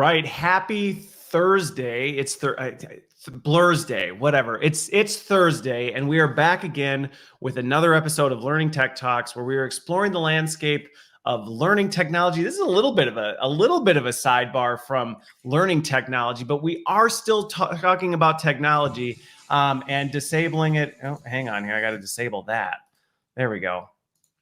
right. Happy Thursday. It's Blur's Day, whatever. It's Thursday, and we are back again with another episode of Learning Tech Talks, where we are exploring the landscape of learning technology. This is a little bit of a sidebar from learning technology, but we are still talking about technology and disabling it. Oh, hang on here. I got to disable that. There we go.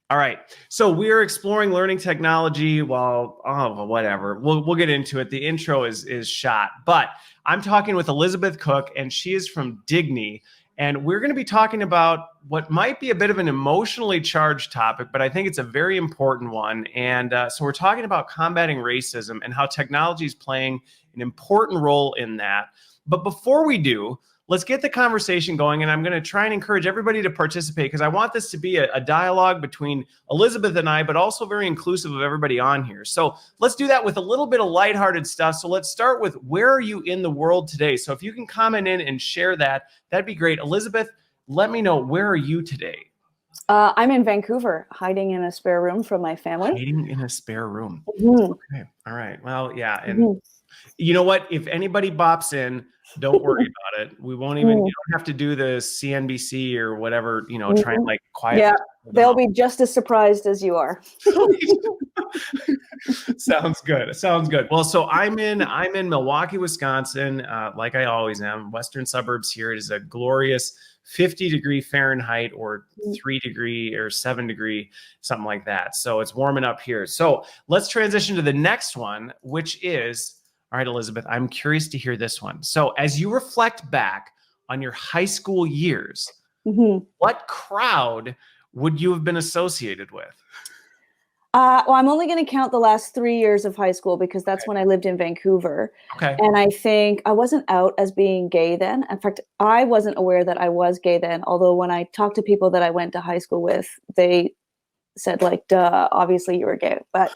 All right. So we're exploring learning technology. Well, whatever. We'll get into it. The intro is shot, but I'm talking with Elisabeth Cooke, and she is from Dignii. And we're going to be talking about what might be a bit of an emotionally charged topic, but I think it's a very important one. And so we're talking about combating racism and how technology is playing an important role in that. But before we do, let's get the conversation going, and I'm going to try and encourage everybody to participate because I want this to be a dialogue between Elisabeth and I, but also very inclusive of everybody on here. So let's do that with a little bit of lighthearted stuff. So let's start with, where are you in the world today? So if you can comment in and share that, that'd be great. Elisabeth, let me know, where are you today? I'm in Vancouver, hiding in a spare room from my family. Hiding in a spare room. Mm-hmm. Okay. All right. Well, yeah. And you know what? If anybody bops in, don't worry about it. We won't even, you don't have to do the CNBC or whatever, try and quiet. Yeah, they'll be just as surprised as you are. Sounds good. Well, so I'm in Milwaukee, Wisconsin, like I always am, western suburbs here. It is a glorious 50-degree Fahrenheit or 3-degree or 7-degree, something like that. So it's warming up here. So let's transition to the next one, which is, all right, Elisabeth, I'm curious to hear this one. So as you reflect back on your high school years, what crowd would you have been associated with? Well, I'm only going to count the last 3 years of high school because that's when I lived in Vancouver. Okay. And I think I wasn't out as being gay then. In fact, I wasn't aware that I was gay then. Although when I talked to people that I went to high school with, they said duh, obviously you were gay. But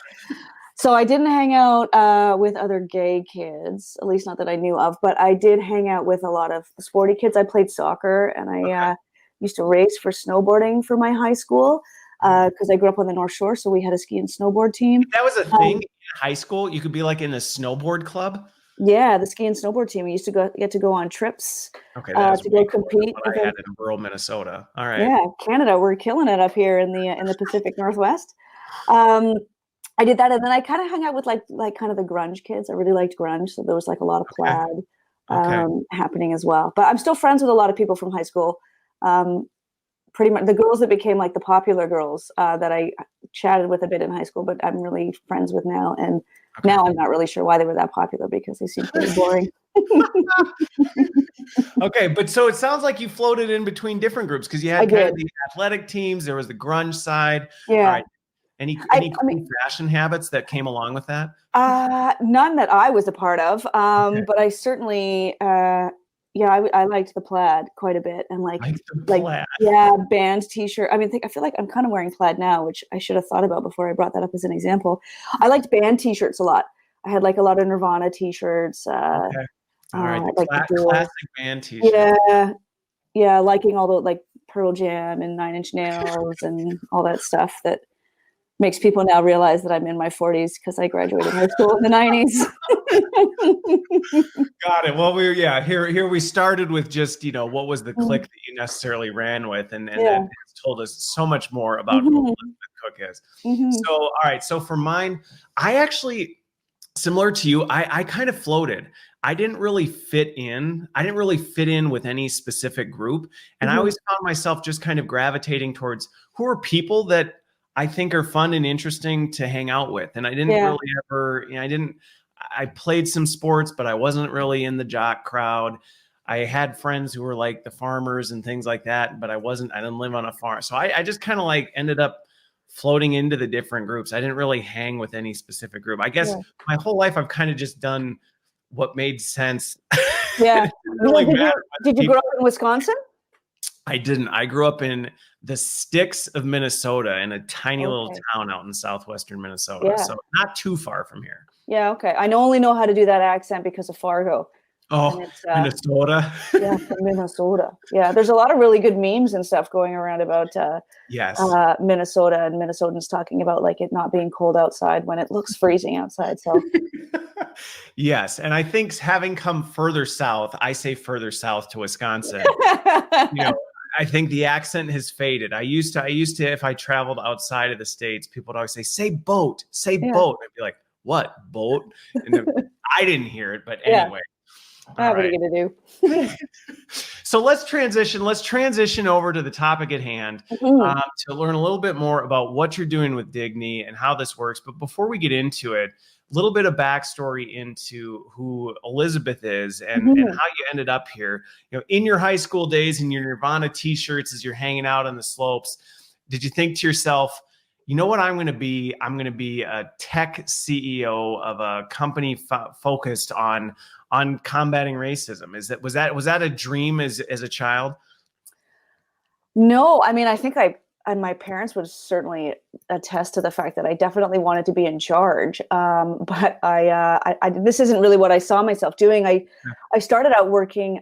so I didn't hang out with other gay kids, at least not that I knew of, but I did hang out with a lot of sporty kids. I played soccer, and I used to race for snowboarding for my high school because I grew up on the North Shore, so we had a ski and snowboard team. That was a thing in high school? You could be in a snowboard club? Yeah, the ski and snowboard team. We used to get to go on trips to go compete. What I had in rural Minnesota. All right. Yeah, Canada, we're killing it up here in the Pacific Northwest. I did that, and then I kind of hung out with kind of the grunge kids. I really liked grunge, so there was a lot of plaid happening as well. But I'm still friends with a lot of people from high school. Pretty much the girls that became the popular girls that I chatted with a bit in high school, but I'm really friends with now. And now I'm not really sure why they were that popular because they seem pretty boring. Okay, but so it sounds like you floated in between different groups because you had kind of the athletic teams. There was the grunge side. Yeah. All right. Any cool fashion habits that came along with that? None that I was a part of, but I certainly, I liked the plaid quite a bit, and band T-shirt. I mean, I feel like I'm kind of wearing plaid now, which I should have thought about before I brought that up as an example. I liked band T-shirts a lot. I had a lot of Nirvana T-shirts. All right, classic band T-shirts. Yeah, liking all the Pearl Jam and Nine Inch Nails and all that stuff that makes people now realize that I'm in my 40s because I graduated high school in the 90s. Got it. Well, here we started with just, what was the clique that you necessarily ran with, and then it's told us so much more about who Elisabeth Cooke is. So, all right. So for mine, I actually, similar to you, I kind of floated. I didn't really fit in. I didn't really fit in with any specific group. And I always found myself just kind of gravitating towards who are people that I think are fun and interesting to hang out with. And I didn't really ever, I played some sports, but I wasn't really in the jock crowd. I had friends who were the farmers and things like that, but I didn't live on a farm. So I just kind of ended up floating into the different groups. I didn't really hang with any specific group. I guess my whole life I've kind of just done what made sense. Yeah. Did you grow up in Wisconsin? I didn't. I grew up in the sticks of Minnesota in a tiny little town out in southwestern Minnesota. So not too far from here. Yeah, okay. I only know how to do that accent because of Fargo. Oh, Minnesota. Yeah, from Minnesota. Yeah, there's a lot of really good memes and stuff going around about Minnesota and Minnesotans talking about it not being cold outside when it looks freezing outside. So Yes, and I think having come further south, I say further south to Wisconsin, you know, I think the accent has faded. I used to, if I traveled outside of the States, people would always say boat, say Yeah. boat. I'd be like, what, boat? And then I didn't hear it, but Yeah. anyway. What All are right. you gonna do? So let's transition over to the topic at hand, Mhm. to learn a little bit more about what you're doing with Dignii and how this works. But before we get into it, a little bit of backstory into who Elisabeth is and Mhm. how you ended up here. You know, in your high school days in your Nirvana t-shirts as you're hanging out on the slopes, did you think to yourself, you know what I'm going to be? I'm going to be a tech CEO of a company focused on combating racism. Was that a dream as a child? No, I mean, I think and my parents would certainly attest to the fact that I definitely wanted to be in charge. But this isn't really what I saw myself doing. I started out working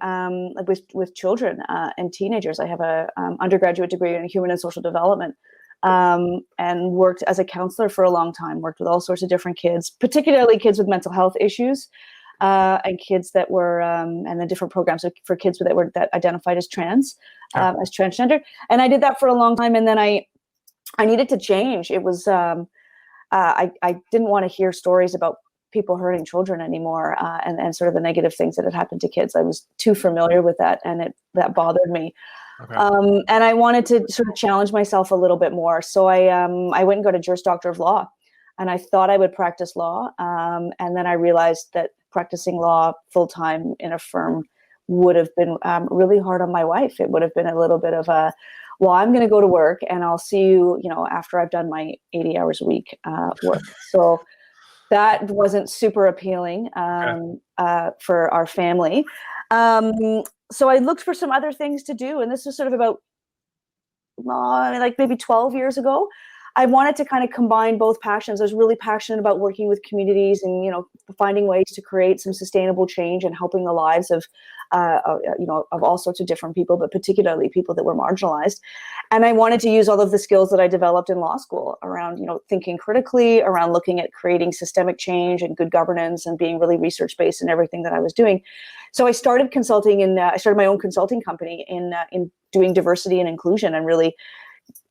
with children and teenagers. I have a undergraduate degree in human and social development, and worked as a counselor for a long time. Worked with all sorts of different kids, particularly kids with mental health issues. And kids that were, and the different programs for kids that identified as trans, as transgender. And I did that for a long time. And then I needed to change. It was, I didn't want to hear stories about people hurting children anymore, and sort of the negative things that had happened to kids. I was too familiar with that, and that bothered me. Okay. And I wanted to sort of challenge myself a little bit more. So I went and got a Juris Doctor of Law, and I thought I would practice law. And then I realized that practicing law full time in a firm would have been really hard on my wife. It would have been a little bit of a, well, I'm going to go to work and I'll see you, after I've done my 80 hours a week work. So that wasn't super appealing for our family. So I looked for some other things to do. And this was sort of about, like maybe 12 years ago. I wanted to kind of combine both passions. I was really passionate about working with communities and, finding ways to create some sustainable change and helping the lives of all sorts of different people, but particularly people that were marginalized. And I wanted to use all of the skills that I developed in law school around, thinking critically, around looking at creating systemic change and good governance and being really research-based in everything that I was doing. So I started consulting I started my own consulting company in doing diversity and inclusion and really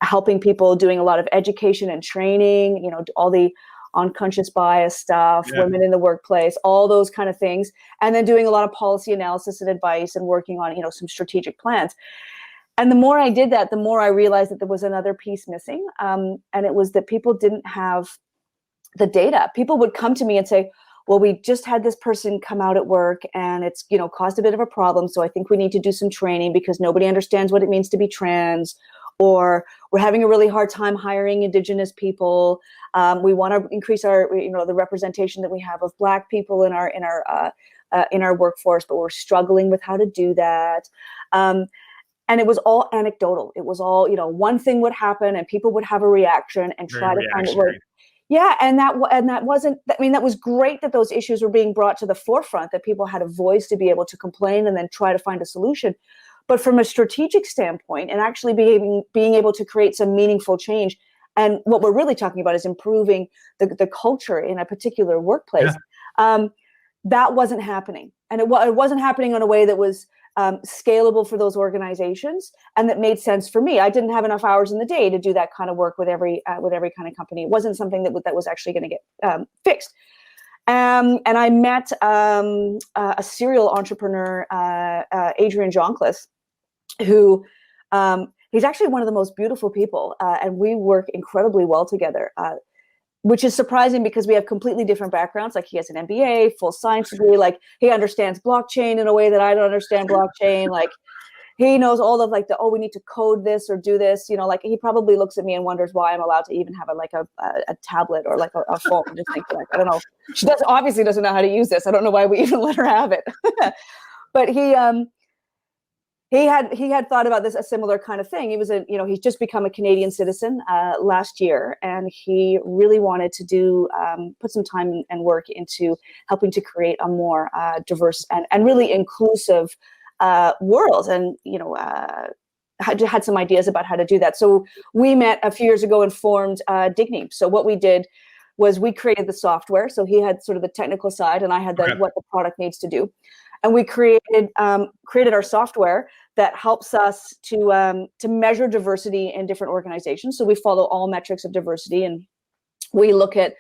helping people, doing a lot of education and training, all the unconscious bias stuff, women in the workplace, all those kind of things. And then doing a lot of policy analysis and advice and working on, some strategic plans. And the more I did that, the more I realized that there was another piece missing. And it was that people didn't have the data. People would come to me and say, well, we just had this person come out at work and it's, caused a bit of a problem. So I think we need to do some training because nobody understands what it means to be trans. Or we're having a really hard time hiring Indigenous people. We want to increase our, the representation that we have of Black people in our workforce, but we're struggling with how to do that. And it was all anecdotal. It was all, one thing would happen and people would have a reaction and try to find it. Yeah, and that wasn't. I mean, that was great that those issues were being brought to the forefront, that people had a voice to be able to complain and then try to find a solution. But from a strategic standpoint, and actually being able to create some meaningful change, and what we're really talking about is improving the culture in a particular workplace. That wasn't happening, and it wasn't happening in a way that was scalable for those organizations and that made sense for me. I didn't have enough hours in the day to do that kind of work with every kind of company. It wasn't something that was actually going to get fixed. And I met a serial entrepreneur, Adrian Joncliffe, who he's actually one of the most beautiful people, and we work incredibly well together, which is surprising because we have completely different backgrounds. Like he has an MBA, full science degree. Like he understands blockchain in a way that I don't understand blockchain. Like he knows all of we need to code this or do this. Like he probably looks at me and wonders why I'm allowed to even have a tablet or a phone. Just thinking I don't know. She obviously doesn't know how to use this. I don't know why we even let her have it. But he had thought about a similar kind of thing. He was he's just become a Canadian citizen last year, and he really wanted to put some time and work into helping to create a more diverse and really inclusive world. And had some ideas about how to do that. So we met a few years ago and formed Dignii. So what we did was we created the software. So he had sort of the technical side, and I had what the product needs to do. And we created our software that helps us to measure diversity in different organizations. So we follow all metrics of diversity, and we look at,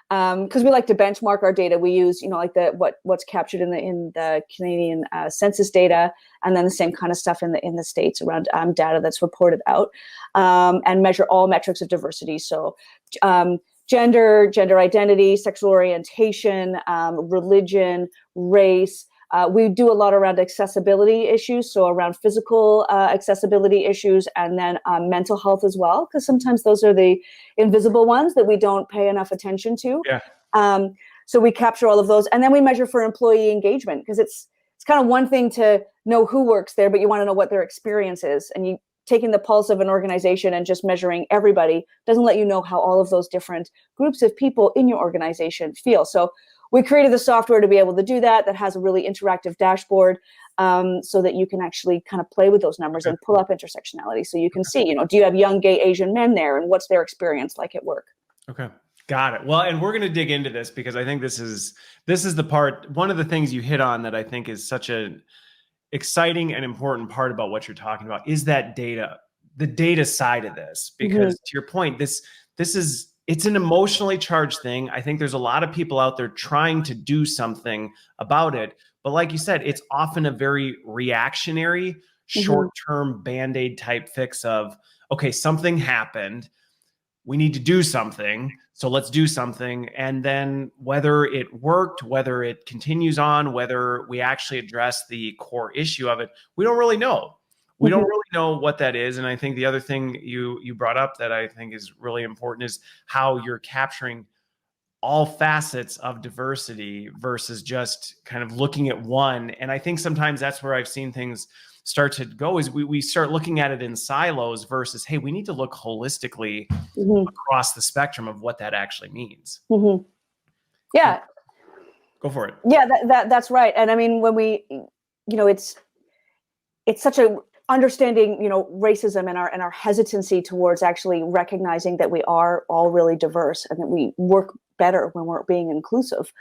because we like to benchmark our data. We use, like what's captured in the Canadian census data, and then the same kind of stuff in the States around data that's reported out, and measure all metrics of diversity. So gender identity, sexual orientation, religion, race. We do a lot around accessibility issues, so around physical accessibility issues, and then mental health as well, because sometimes those are the invisible ones that we don't pay enough attention to. Yeah. So we capture all of those, and then we measure for employee engagement, because it's kind of one thing to know who works there, but you want to know what their experience is, and you taking the pulse of an organization and just measuring everybody doesn't let you know how all of those different groups of people in your organization feel. So we created the software to be able to do that. That has a really interactive dashboard, so that you can actually kind of play with those numbers and pull up intersectionality. So you can see, do you have young gay Asian men there, and what's their experience like at work? Okay. Got it. Well, and we're going to dig into this, because I think this is the part, one of the things you hit on that I think is such an exciting and important part about what you're talking about, is that data, the data side of this, because to your point, it's an emotionally charged thing. I think there's a lot of people out there trying to do something about it. But like you said, it's often a very reactionary, short-term Band-Aid type fix of, okay, something happened. We need to do something. So let's do something. And then whether it worked, whether it continues on, whether we actually address the core issue of it, we don't really know. We don't really know what that is. And I think the other thing you brought up that I think is really important is how you're capturing all facets of diversity versus just kind of looking at one. And I think sometimes that's where I've seen things start to go, is we start looking at it in silos versus, hey, we need to look holistically across the spectrum of what that actually means. Yeah. Go for it. Yeah, that's right. And I mean, when we, it's such a understanding, racism and our hesitancy towards actually recognizing that we are all really diverse and that we work better when we're being inclusive.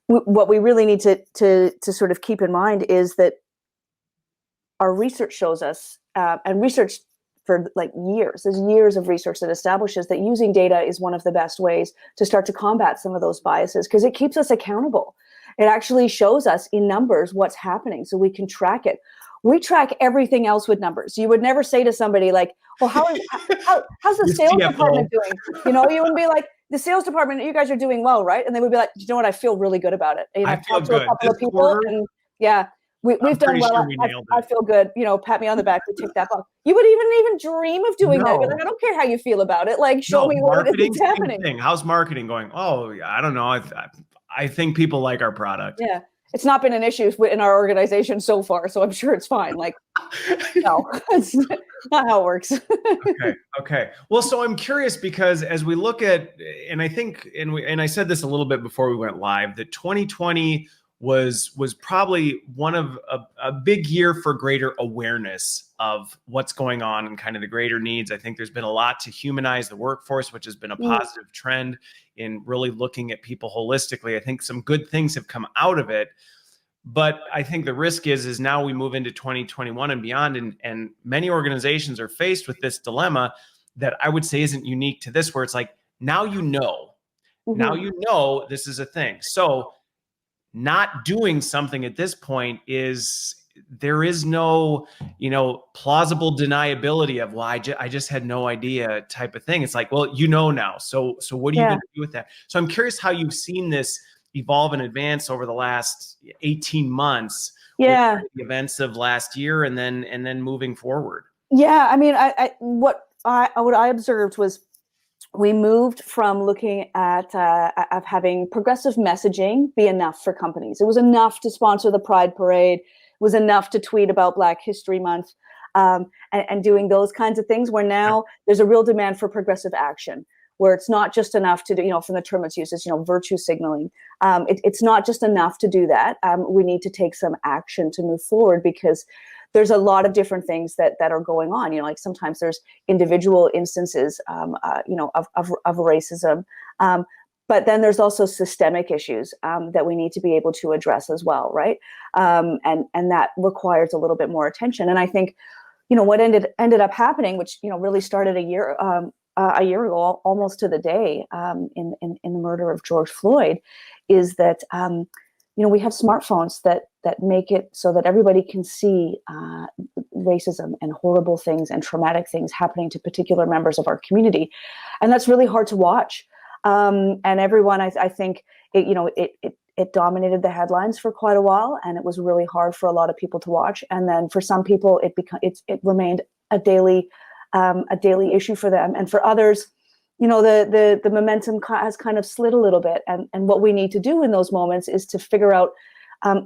What we really need to sort of keep in mind is that our research shows us, and research for like there's years of research that establishes that using data is one of the best ways to start to combat some of those biases, because it keeps us accountable. It actually shows us in numbers what's happening, so we can track it. We track everything else with numbers. You would never say to somebody like, well, how's the sales department doing? You wouldn't be like, the sales department, you guys are doing well, right? And they would be like, you know what? I feel really good about it. And I've talked to a couple of people, and yeah, we've done well. Sure I feel good. Pat me on the back. We tick that box. You would even dream of doing that. You're like, I don't care how you feel about it. Like, show me what it is happening. How's marketing going? Oh, I don't know. I think people like our product. Yeah. It's not been an issue in our organization so far, so I'm sure it's fine. Like, no, it's not how it works. Okay. Well, so I'm curious, because as we look at, and I think, and I said this a little bit before we went live, that 2020 was probably one of a big year for greater awareness of what's going on and kind of the greater needs. I think there's been a lot to humanize the workforce, which has been a positive trend in really looking at people holistically. I think some good things have come out of it, but I think the risk is now we move into 2021 and beyond, and many organizations are faced with this dilemma that I would say isn't unique to this, where it's like, now now this is a thing. So not doing something at this point there is no, plausible deniability of, well, I just had no idea type of thing. It's like, well, now. So what are you going to do with that? So I'm curious how you've seen this evolve and advance over the last 18 months. Yeah. With the events of last year and then moving forward. Yeah. I mean, what I observed was, we moved from looking at of having progressive messaging be enough for companies. It was enough to sponsor the Pride Parade. It was enough to tweet about Black History Month, and doing those kinds of things, where now there's a real demand for progressive action, where it's not just enough to do, from the term it's used as, virtue signaling. It's not just enough to do that. We need to take some action to move forward, because there's a lot of different things that are going on. Like sometimes there's individual instances, of racism, But then there's also systemic issues that we need to be able to address as well, right? And that requires a little bit more attention. And I think, what ended up happening, which really started a year ago, almost to the day, in the murder of George Floyd, is that we have smartphones that make it so that everybody can see racism and horrible things and traumatic things happening to particular members of our community, and that's really hard to watch. And everyone, I think, it dominated the headlines for quite a while, and it was really hard for a lot of people to watch. And then for some people, it remained a daily issue for them, and for others, the momentum has kind of slid a little bit. And what we need to do in those moments is to figure out,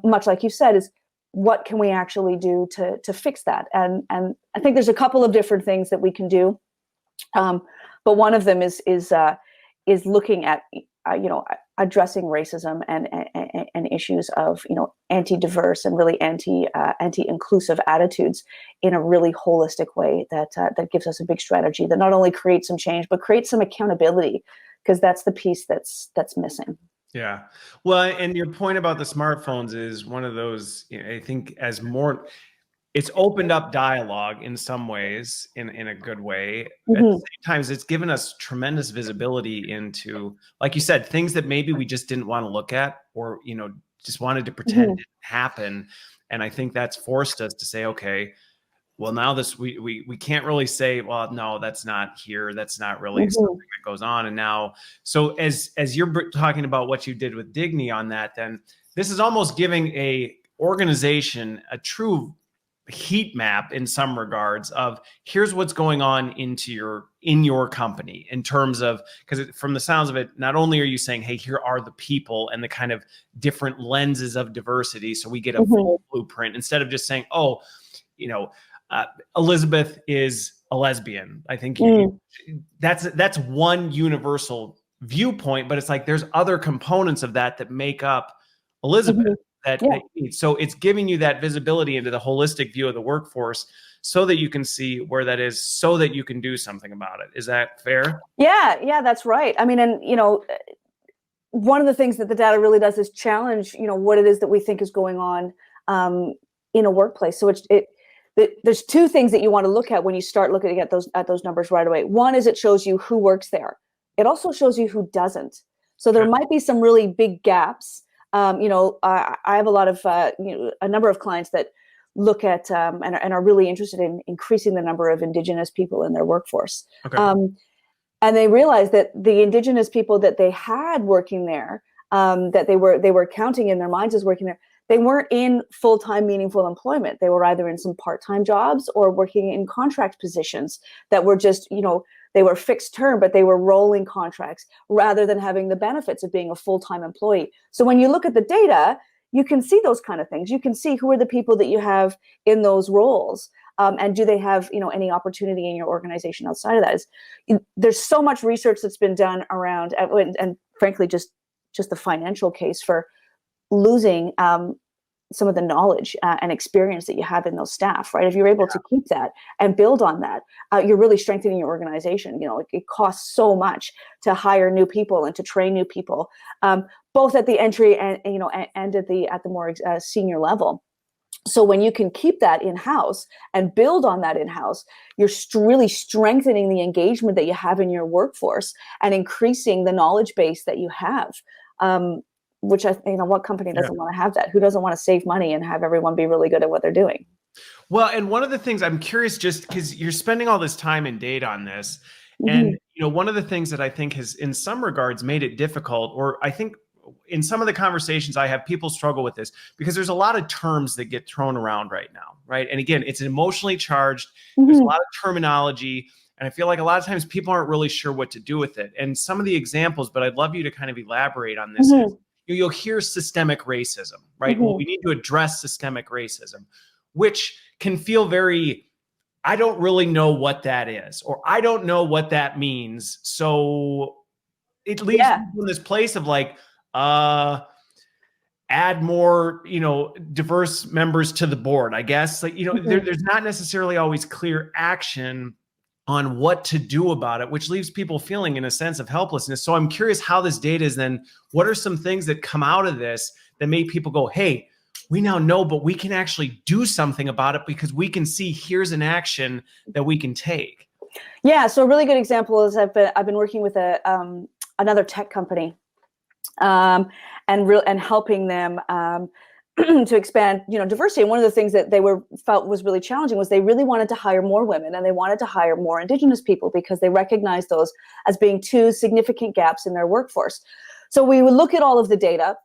much like you said, is what can we actually do to fix that? And I think there's a couple of different things that we can do, but one of them is looking at addressing racism and issues of anti-diverse and really anti-inclusive attitudes in a really holistic way that gives us a big strategy that not only creates some change but creates some accountability, because that's the piece that's missing. Yeah. Well, and your point about the smartphones is one of those, I think, it's opened up dialogue in some ways, in a good way. Mm-hmm. At the same time, it's given us tremendous visibility into, like you said, things that maybe we just didn't want to look at, or, just wanted to pretend Mm-hmm. didn't happen. And I think that's forced us to say, okay, well, now we can't really say, well, no, that's not here. That's not really Mm-hmm. something that goes on. And now, so as you're talking about what you did with Dignii on that, then this is almost giving a organization a true heat map in some regards of here's what's going on in your company, in terms of, because from the sounds of it, not only are you saying, hey, here are the people and the kind of different lenses of diversity, so we get a full blueprint, instead of just saying, oh, Elisabeth is a lesbian. I think that's one universal viewpoint, but it's like there's other components of that make up Elisabeth. So it's giving you that visibility into the holistic view of the workforce, so that you can see where that is, so that you can do something about it. Is that fair? Yeah, that's right. I mean, and one of the things that the data really does is challenge, what it is that we think is going on in a workplace. So there's two things that you want to look at when you start looking at those numbers right away. One is it shows you who works there. It also shows you who doesn't. So there might be some really big gaps. I have a lot of, a number of clients that look at and are really interested in increasing the number of Indigenous people in their workforce. Okay. And they realized that the Indigenous people that they had working there, that they were counting in their minds as working there, they weren't in full-time meaningful employment. They were either in some part-time jobs or working in contract positions that were just, they were fixed term, but they were rolling contracts rather than having the benefits of being a full-time employee. So when you look at the data, you can see those kind of things. You can see who are the people that you have in those roles, and do they have any opportunity in your organization outside of that. There's so much research that's been done around, and frankly, just the financial case for losing some of the knowledge and experience that you have in those staff, right? If you're able to keep that and build on that, you're really strengthening your organization. It costs so much to hire new people and to train new people, both at the entry and at the more senior level. So when you can keep that in-house and build on that in-house, you're really strengthening the engagement that you have in your workforce and increasing the knowledge base that you have. Which what company doesn't want to have that? Who doesn't want to save money and have everyone be really good at what they're doing? Well, and one of the things I'm curious, just because you're spending all this time and data on this, and one of the things that I think has, in some regards, made it difficult, or I think in some of the conversations I have, people struggle with this because there's a lot of terms that get thrown around right now, right? And again, it's emotionally charged. There's a lot of terminology. And I feel like a lot of times people aren't really sure what to do with it. And some of the examples, but I'd love you to kind of elaborate on this. You'll hear systemic racism, right? Well, we need to address systemic racism, which can feel very, I don't really know what that is, or I don't know what that means. So it leaves people in this place of like, add more, diverse members to the board, I guess. Like, there's not necessarily always clear action on what to do about it, which leaves people feeling in a sense of helplessness. So I'm curious how this data is then, what are some things that come out of this that make people go, hey, we now know, but we can actually do something about it because we can see here's an action that we can take. Yeah. So a really good example is I've been working with another tech company, and helping them to expand, diversity. And one of the things that they felt was really challenging was they really wanted to hire more women, and they wanted to hire more Indigenous people because they recognized those as being two significant gaps in their workforce. So we would look at all of the data,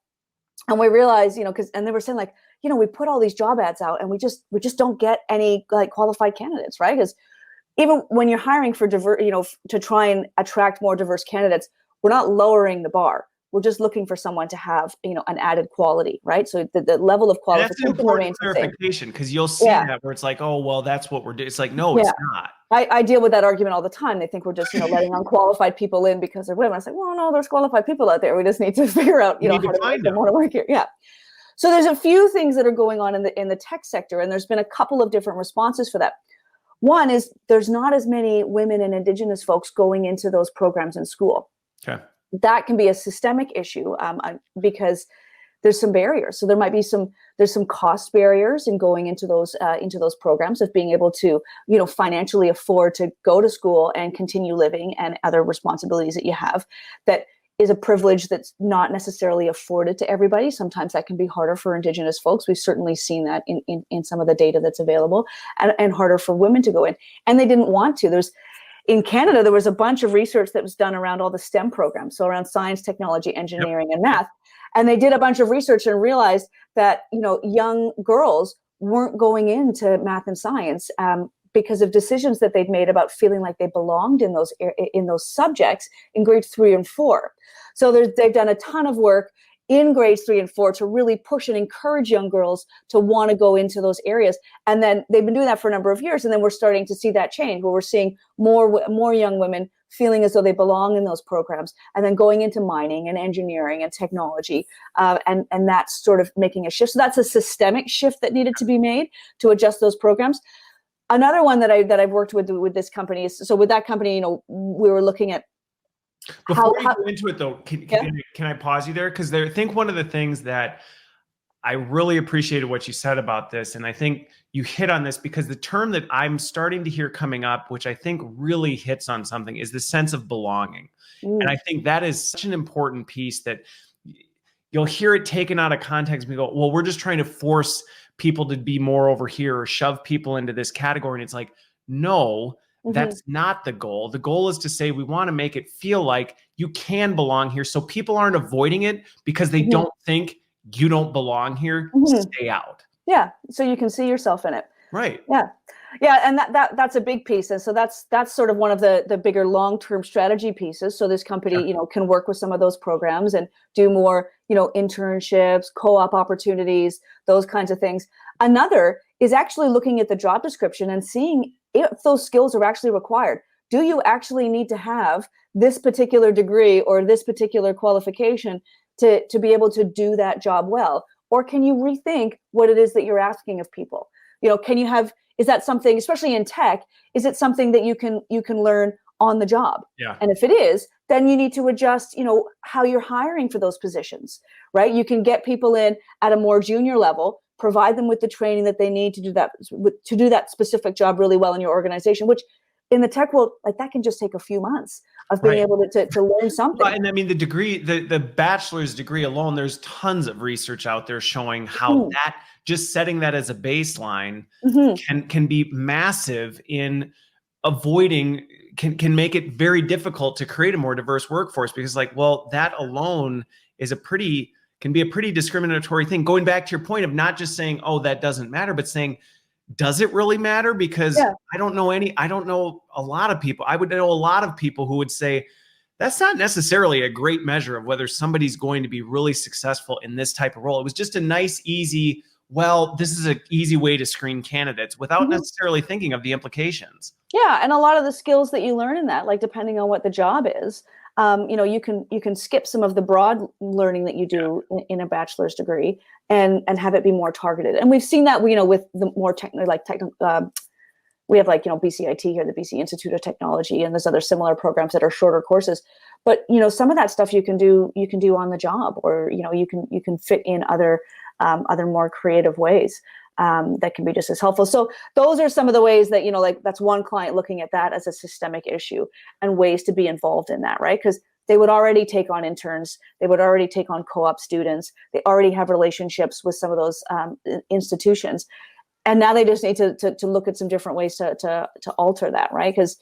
and we realized, and they were saying like, we put all these job ads out, and we just don't get any like qualified candidates, right? Because even when you're hiring for to try and attract more diverse candidates, we're not lowering the bar. We're just looking for someone to have, an added quality, right? So the level of qualification remains the same. That's an important clarification, because you'll see that where it's like, oh, well, that's what we're doing. It's like, no, it's not. I deal with that argument all the time. They think we're just, letting unqualified people in because they're women. I say, well, no, there's qualified people out there. We just need to figure out, how to make them want to work here. Yeah. So there's a few things that are going on in the tech sector, and there's been a couple of different responses for that. One is there's not as many women and Indigenous folks going into those programs in school. Okay. That can be a systemic issue because there's some barriers. So there might be some cost barriers in going into those programs, of being able to, financially afford to go to school and continue living, and other responsibilities that you have. That is a privilege that's not necessarily afforded to everybody. Sometimes that can be harder for Indigenous folks. We've certainly seen that in some of the data that's available, and harder for women to go in. And they didn't want to. In Canada, there was a bunch of research that was done around all the STEM programs, so around science, technology, engineering, and math. And they did a bunch of research and realized that, young girls weren't going into math and science because of decisions that they'd made about feeling like they belonged in those subjects in grades 3 and 4. So they've done a ton of work in grades 3 and 4 to really push and encourage young girls to want to go into those areas. And then they've been doing that for a number of years. And then we're starting to see that change, where we're seeing more young women feeling as though they belong in those programs, and then going into mining and engineering and technology. And that's sort of making a shift. So that's a systemic shift that needed to be made to adjust those programs. Another one that I've worked with this company is, so with that company, we were looking at, before you go into it, though, can I pause you there? Because I think one of the things that I really appreciated what you said about this, and I think you hit on this, because the term that I'm starting to hear coming up, which I think really hits on something, is the sense of belonging. And I think that is such an important piece that you'll hear it taken out of context. We go, well, we're just trying to force people to be more over here, or shove people into this category. And it's like, no, that's not the goal. The goal is to say, we want to make it feel like you can belong here, so people aren't avoiding it because they don't think you don't belong here. Stay out. Yeah. So you can see yourself in it. Right. Yeah. Yeah. And that's a big piece. And so that's sort of one of the bigger long-term strategy pieces. So this company, can work with some of those programs and do more, internships, co-op opportunities, those kinds of things. Another is actually looking at the job description and seeing if those skills are actually required. Do you actually need to have this particular degree or this particular qualification to be able to do that job well? Or can you rethink what it is that you're asking of people? Is that something, especially in tech, is it something that you can learn on the job? Yeah. And if it is, then you need to adjust, how you're hiring for those positions, right? You can get people in at a more junior level, provide them with the training that they need to do that specific job really well in your organization, which in the tech world, like, that can just take a few months of being able to learn something. And I mean, the degree, the bachelor's degree alone, there's tons of research out there showing how that, just setting that as a baseline can be massive in avoiding, can make it very difficult to create a more diverse workforce, because that alone is can be a pretty discriminatory thing. Going back to your point of not just saying, oh, that doesn't matter, but saying, does it really matter? Because I don't know a lot of people. I would know a lot of people who would say that's not necessarily a great measure of whether somebody's going to be really successful in this type of role. It was just a nice, easy, this is an easy way to screen candidates without necessarily thinking of the implications. Yeah. And a lot of the skills that you learn in that, like, depending on what the job is, you can skip some of the broad learning that you do in a bachelor's degree and have it be more targeted. And we've seen that, with the more we have like, BCIT here, the BC Institute of Technology, and there's other similar programs that are shorter courses. But, some of that stuff you can do on the job, or, you can fit in other more creative ways that can be just as helpful. So those are some of the ways that, like that's one client looking at that as a systemic issue and ways to be involved in that, right? Because they would already take on interns, they would already take on co-op students, they already have relationships with some of those institutions. And now they just need to look at some different ways to alter that, right? Because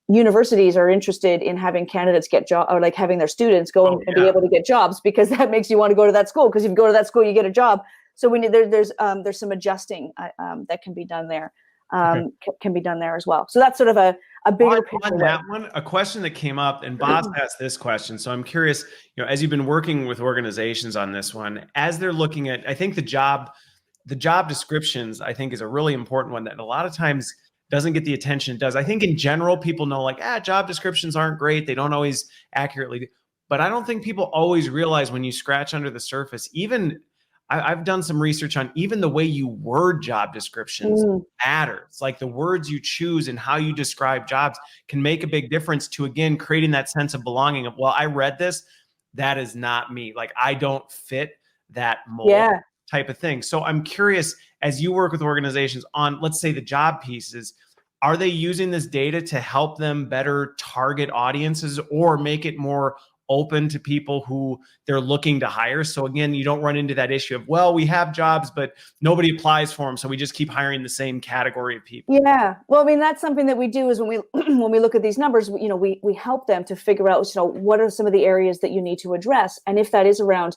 universities are interested in having candidates get jobs, or like having their students go and be able to get jobs, because that makes you want to go to that school, because if you go to that school, you get a job. So we need, there's some adjusting that can be done there, can be done there as well. So that's sort of a bigger picture. On that one, a question that came up, and Boss asked this question. So I'm curious, as you've been working with organizations on this one, as they're looking at, I think the job descriptions, I think, is a really important one that a lot of times doesn't get the attention it does. I think in general, people know like, job descriptions aren't great. They don't always accurately, but I don't think people always realize when you scratch under the surface, even I've done some research on even the way you word job descriptions matters. Like the words you choose and how you describe jobs can make a big difference to, again, creating that sense of belonging of, well, I read this, that is not me. Like I don't fit that mold. Type of thing. So I'm curious, as you work with organizations on, let's say, the job pieces, are they using this data to help them better target audiences or make it more open to people who they're looking to hire? So again, you don't run into that issue of, well, we have jobs, but nobody applies for them, so we just keep hiring the same category of people. Yeah. Well, I mean, that's something that we do is when we when we look at these numbers, we help them to figure out, what are some of the areas that you need to address. And if that is around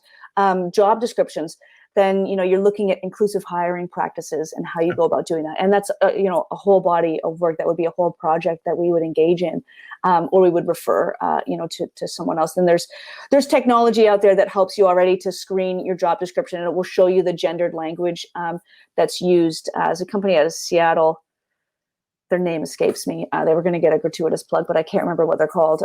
job descriptions, then you're looking at inclusive hiring practices and how you go about doing that. And that's a whole body of work. That would be a whole project that we would engage in, or we would refer to someone else. And there's technology out there that helps you already to screen your job description, and it will show you the gendered language that's used. As a company out of Seattle, their name escapes me. They were going to get a gratuitous plug, but I can't remember what they're called.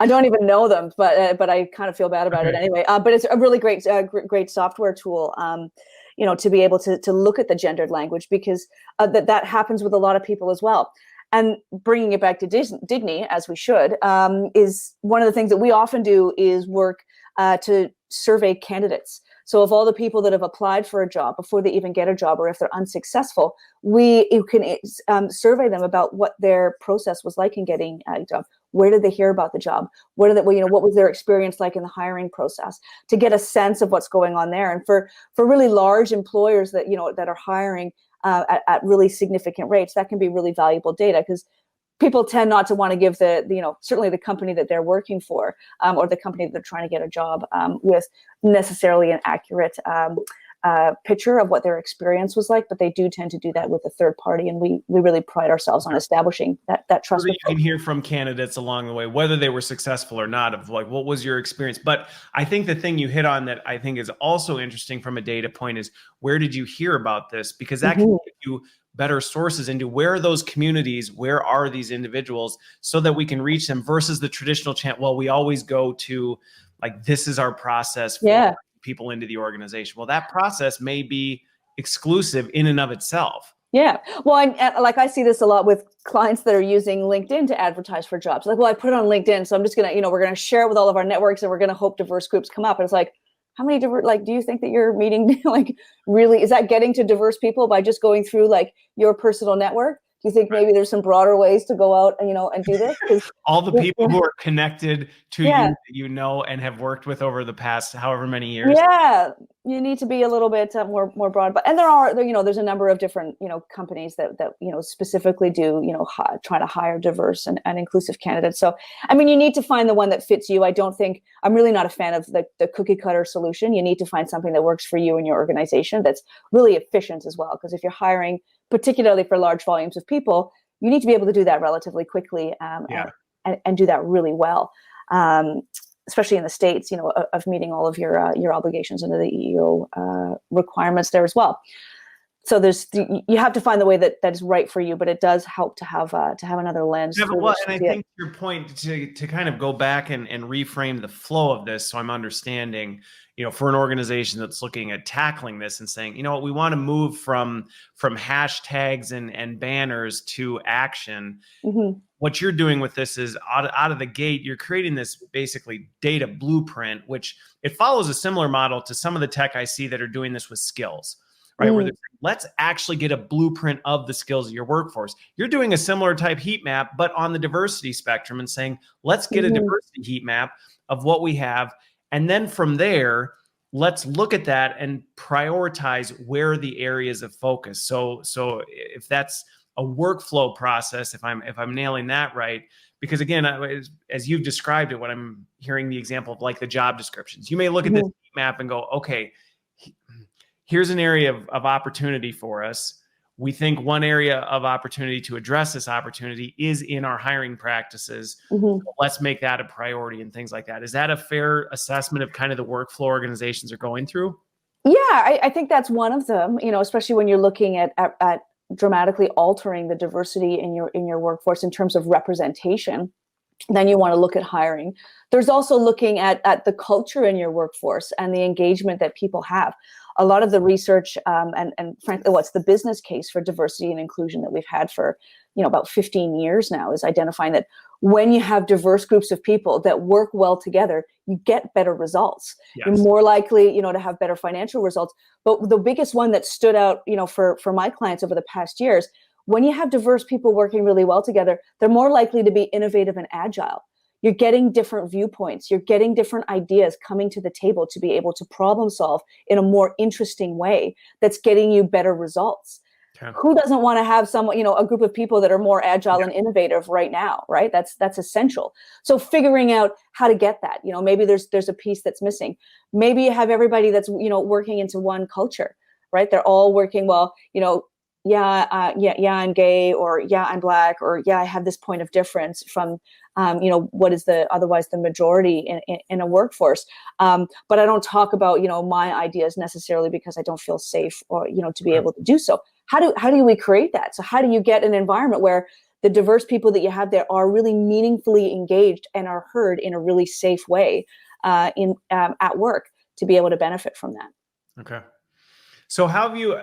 I don't even know them, but I kind of feel bad about it anyway. But it's a really great software tool, to be able to look at the gendered language, because that happens with a lot of people as well. And bringing it back to Dignii, as we should, is one of the things that we often do is work to survey candidates. So of all the people that have applied for a job before they even get a job, or if they're unsuccessful, you can survey them about what their process was like in getting a job. Where did they hear about the job? What was their experience like in the hiring process, to get a sense of what's going on there? And for really large employers that that are hiring at really significant rates, that can be really valuable data, because people tend not to want to give certainly the company that they're working for, or the company that they're trying to get a job with, necessarily an accurate picture of what their experience was like, but they do tend to do that with a third party, and we really pride ourselves on establishing that trust. So that you can hear from candidates along the way, whether they were successful or not, of like, what was your experience? But I think the thing you hit on that I think is also interesting from a data point is, where did you hear about this? Because that can give you better sources into where are those communities, where are these individuals, so that we can reach them, versus the traditional chant, well, we always go to like, this is our process for people into the organization. Well, that process may be exclusive in and of itself. Yeah. Well, I see this a lot with clients that are using LinkedIn to advertise for jobs. Like, well, I put it on LinkedIn, so I'm just going to, we're going to share it with all of our networks, and we're going to hope diverse groups come up. And it's like, how many different, do you think that you're meeting, really, is that getting to diverse people by just going through your personal network? Do you think maybe there's some broader ways to go out and, and do this? All the people who are connected to you, and have worked with over the past however many years. Yeah, you need to be a little bit more broad. But and there's a number of different companies that specifically do try to hire diverse and inclusive candidates. So I mean, you need to find the one that fits you. I'm really not a fan of the cookie cutter solution. You need to find something that works for you and your organization that's really efficient as well. Because if you're hiring, particularly for large volumes of people, you need to be able to do that relatively quickly and do that really well, especially in the States, of meeting all of your obligations under the EEO requirements there as well. So you have to find the way that is right for you, but it does help to have another lens. Yeah, well, and I think your point to kind of go back and reframe the flow of this, so I'm understanding, for an organization that's looking at tackling this and saying, we want to move from hashtags and banners to action. Mm-hmm. What you're doing with this is out of the gate, you're creating this basically data blueprint, which it follows a similar model to some of the tech I see that are doing this with skills. Right, where let's actually get a blueprint of the skills of your workforce. You're doing a similar type heat map, but on the diversity spectrum, and saying, let's get a diversity heat map of what we have. And then from there, let's look at that and prioritize where the areas of focus. So if that's a workflow process, if I'm nailing that right, because again, as you've described it, when I'm hearing the example of like the job descriptions, you may look at this heat map and go, okay, here's an area of opportunity for us. We think one area of opportunity to address this opportunity is in our hiring practices. So let's make that a priority and things like that. Is that a fair assessment of kind of the workflow organizations are going through? Yeah, I think that's one of them, especially when you're looking at dramatically altering the diversity in your workforce in terms of representation. Then you want to look at hiring. There's also looking at the culture in your workforce and the engagement that people have. A lot of the research and frankly, what's the business case for diversity and inclusion that we've had for about 15 years now is identifying that when you have diverse groups of people that work well together, you get better results. Yes. You're more likely, to have better financial results. But the biggest one that stood out, for my clients over the past years, when you have diverse people working really well together, they're more likely to be innovative and agile. You're getting different viewpoints. You're getting different ideas coming to the table to be able to problem solve in a more interesting way that's getting you better results. Okay. Who doesn't want to have a group of people that are more agile and innovative right now, right? That's essential. So figuring out how to get that, maybe there's a piece that's missing. Maybe you have everybody that's, working into one culture, right? They're all working well, I'm gay, or I'm Black, or I have this point of difference from, what is otherwise the majority in a workforce. But I don't talk about, my ideas necessarily because I don't feel safe or, to be able to do so. How do we create that? So how do you get an environment where the diverse people that you have there are really meaningfully engaged and are heard in a really safe way at work to be able to benefit from that? Okay. So how have you,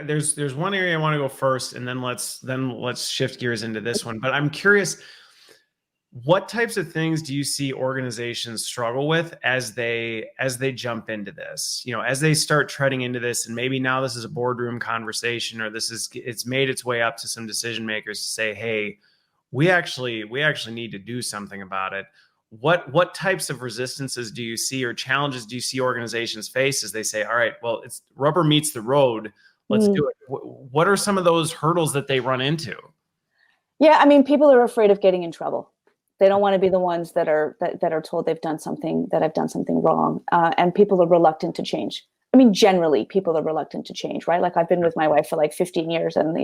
there's one area I want to go first, and then let's shift gears into this one. But I'm curious, what types of things do you see organizations struggle with as they jump into this? As they start treading into this, and maybe now this is a boardroom conversation, or it's made its way up to some decision makers to say, hey, we actually need to do something about it. What types of resistances do you see, or challenges do you see organizations face as they say, all right, well, it's rubber meets the road, let's do it. What are some of those hurdles that they run into? Yeah, I mean, people are afraid of getting in trouble. They don't want to be the ones that are told I've done something wrong, and people are reluctant to change. I mean, generally, people are reluctant to change, right? Like I've been with my wife for like 15 years, and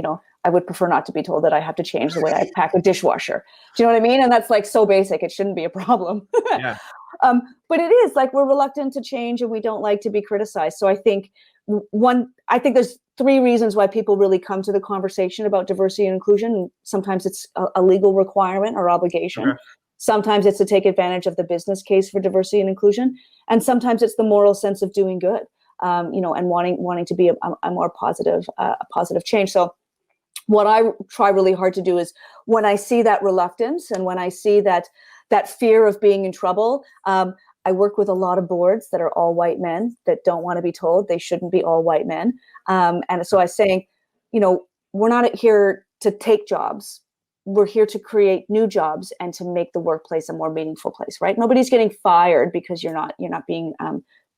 I would prefer not to be told that I have to change the way I pack a dishwasher. Do you know what I mean? And that's like so basic; it shouldn't be a problem. Yeah. But it is like we're reluctant to change, and we don't like to be criticized. So I think there's 3 reasons why people really come to the conversation about diversity and inclusion. Sometimes it's a legal requirement or obligation. Okay. Sometimes it's to take advantage of the business case for diversity and inclusion, and sometimes it's the moral sense of doing good. And wanting to be a more positive change. So what I try really hard to do is when I see that reluctance and when I see that fear of being in trouble, I work with a lot of boards that are all white men that don't want to be told they shouldn't be all white men. And so I say, we're not here to take jobs. We're here to create new jobs and to make the workplace a more meaningful place, right? Nobody's getting fired because you're not being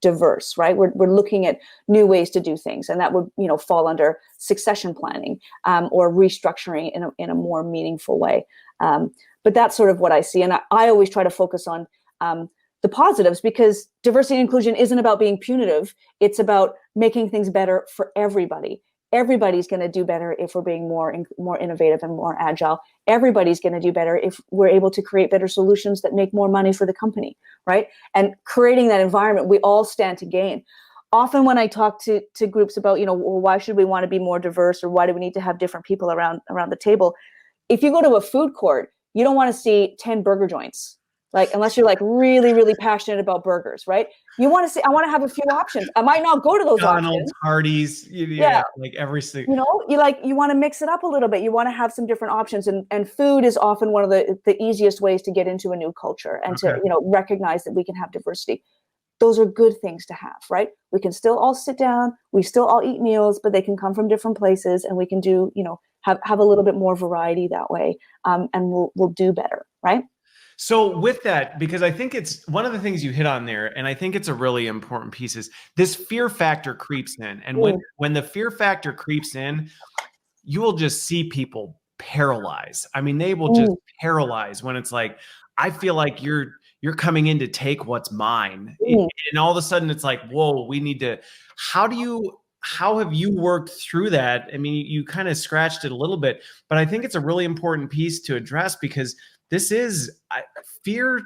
diverse, right? We're looking at new ways to do things, and that would fall under succession planning or restructuring in a more meaningful way. But that's sort of what I see, and I always try to focus on the positives, because diversity and inclusion isn't about being punitive. It's about making things better for everybody. Everybody's going to do better if we're being more innovative and more agile. Everybody's going to do better if we're able to create better solutions that make more money for the company, right? And creating that environment, we all stand to gain. often when I talk to groups about, well, why should we want to be more diverse, or why do we need to have different people around the table? If you go to a food court, you don't want to see 10 burger joints, like, unless you're like really, really passionate about burgers, right? You want to see, I want to have a few options. I might not go to those McDonald's, options. Hardee's, Yeah. like every single. You want to mix it up a little bit. You want to have some different options, and food is often one of the easiest ways to get into a new culture and to recognize that we can have diversity. Those are good things to have, right? We can still all sit down, we still all eat meals, but they can come from different places, and we can do, have a little bit more variety that way, and we'll do better, right? So with that, because I think it's one of the things you hit on there, and I think it's a really important piece, is this fear factor creeps in. And when the fear factor creeps in, you will just see people paralyze. I mean, they will just paralyze when it's like, I feel like you're coming in to take what's mine. And all of a sudden it's like, whoa, we need to, how have you worked through that? I mean, you kind of scratched it a little bit, but I think it's a really important piece to address, because this is fear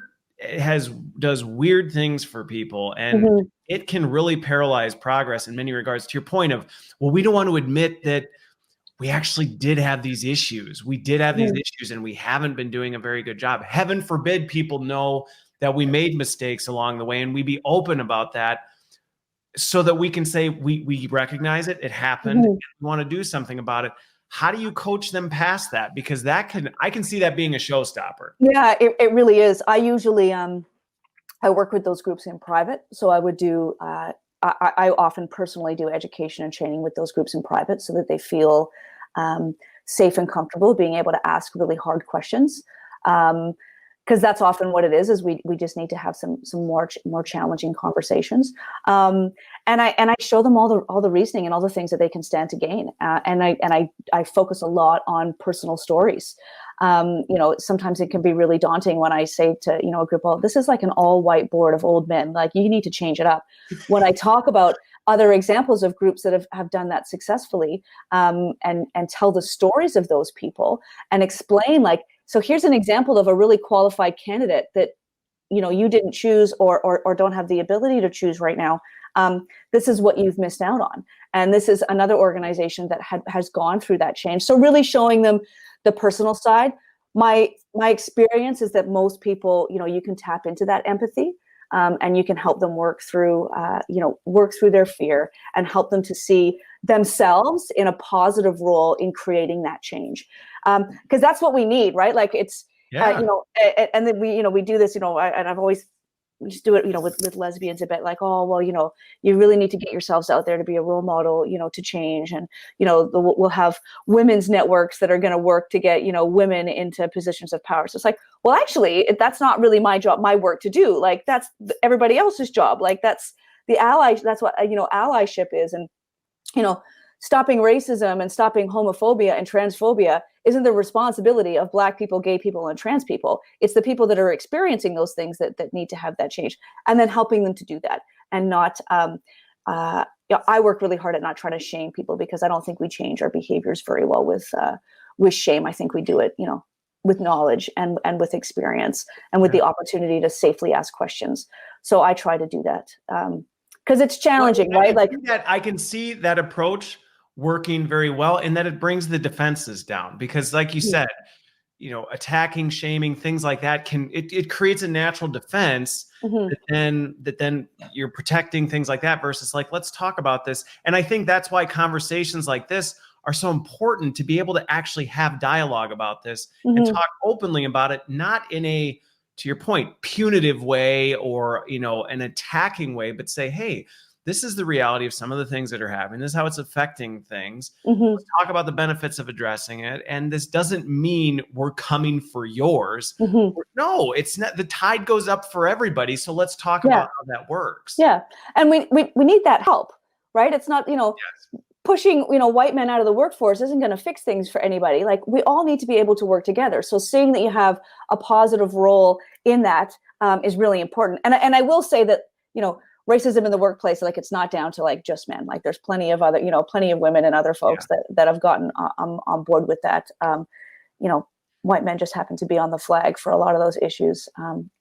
does weird things for people, and it can really paralyze progress in many regards. To your point of, well, we don't want to admit that we actually did have these issues. We did have these issues, and we haven't been doing a very good job. Heaven forbid people know that we made mistakes along the way, and we be open about that, so that we can say we recognize it, it happened, and we want to do something about it. How do you coach them past that? Because I can see that being a showstopper. Yeah, it really is. I usually I work with those groups in private. So I would do I often personally do education and training with those groups in private, so that they feel safe and comfortable being able to ask really hard questions. Because that's often what it is we just need to have some more challenging conversations. And I show them all the reasoning and all the things that they can stand to gain. And I focus a lot on personal stories. Sometimes it can be really daunting when I say to, a group, oh, this is like an all white board of old men. Like, you need to change it up. When I talk about other examples of groups that have done that successfully, and tell the stories of those people and explain, like, so here's an example of a really qualified candidate that, you didn't choose or don't have the ability to choose right now. This is what you've missed out on. And this is another organization that has gone through that change. So really showing them the personal side. My experience is that most people, you can tap into that empathy, and you can help them work through their fear, and help them to see themselves in a positive role in creating that change. Because that's what we need, right? Like, it's, and then we do this, and I've always, we just do it, with lesbians a bit, like, oh, well, you really need to get yourselves out there to be a role model, to change. And, we'll have women's networks that are going to work to get, women into positions of power. So it's like, well, actually, that's not really my job, my work to do. Like, that's everybody else's job. Like, that's the ally. That's what, allyship is. And, stopping racism and stopping homophobia and transphobia isn't the responsibility of Black people, gay people, and trans people. It's the people that are experiencing those things that need to have that change, and then helping them to do that. And not, I work really hard at not trying to shame people, because I don't think we change our behaviors very well with shame. I think we do it, with knowledge and with experience, and with the opportunity to safely ask questions. So I try to do that, because it's challenging, right? Like, I can see that approach working very well, in that it brings the defenses down, because like you said, attacking, shaming, things like that it creates a natural defense, that then you're protecting things like that, versus like, let's talk about this. And I think that's why conversations like this are so important, to be able to actually have dialogue about this and talk openly about it, not in a, to your point, punitive way, or, an attacking way, but say, hey, this is the reality of some of the things that are happening. This is how it's affecting things. Let's talk about the benefits of addressing it. And this doesn't mean we're coming for yours. No, it's not. The tide goes up for everybody. So let's talk about how that works. Yeah. And we need that help, right? It's not, pushing, white men out of the workforce isn't going to fix things for anybody. Like, we all need to be able to work together. So seeing that you have a positive role in that is really important. And I will say that, racism in the workplace, like, it's not down to like just men. Like, there's plenty of other, plenty of women and other folks that have gotten on board with that. White men just happen to be on the flag for a lot of those issues,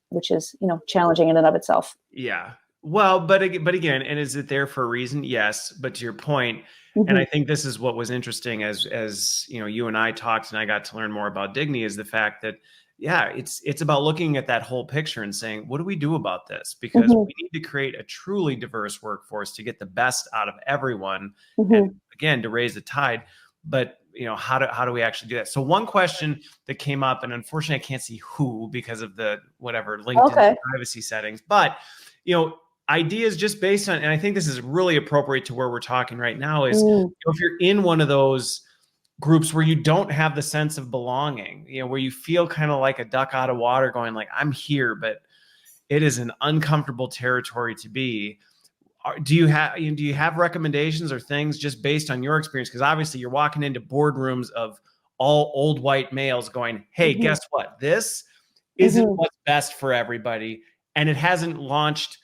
which is, challenging in and of itself. Yeah. Well, but again, and is it there for a reason? Yes, but to your point, and I think this is what was interesting as you know, you and I talked and I got to learn more about Dignii, is the fact that yeah, it's about looking at that whole picture and saying, what do we do about this? Because we need to create a truly diverse workforce to get the best out of everyone, and again, to raise the tide. But you know, how do we actually do that? So one question that came up, and unfortunately I can't see who because of the whatever LinkedIn privacy settings, but you know, ideas just based on, and I think this is really appropriate to where we're talking right now, is you know, if you're in one of those groups where you don't have the sense of belonging, you know, where you feel kind of like a duck out of water going like, I'm here, but it is an uncomfortable territory to be. Do you have recommendations or things just based on your experience? Because obviously you're walking into boardrooms of all old white males going, hey, guess what? This isn't what's best for everybody. And it hasn't launched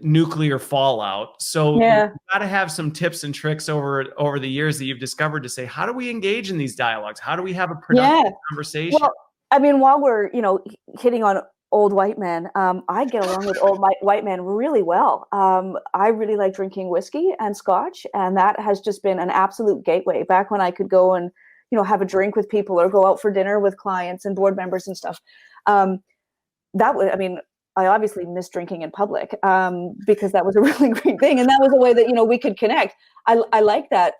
nuclear fallout. So you've got to have some tips and tricks over the years that you've discovered to say, how do we engage in these dialogues? How do we have a productive conversation? Well, I mean, while we're, you know, hitting on old white men, I get along with old white men really well. I really like drinking whiskey and scotch, and that has just been an absolute gateway. Back when I could go and, you know, have a drink with people or go out for dinner with clients and board members and stuff. That would, I mean, I obviously miss drinking in public because that was a really great thing, and that was a way that, you know, we could connect. I like that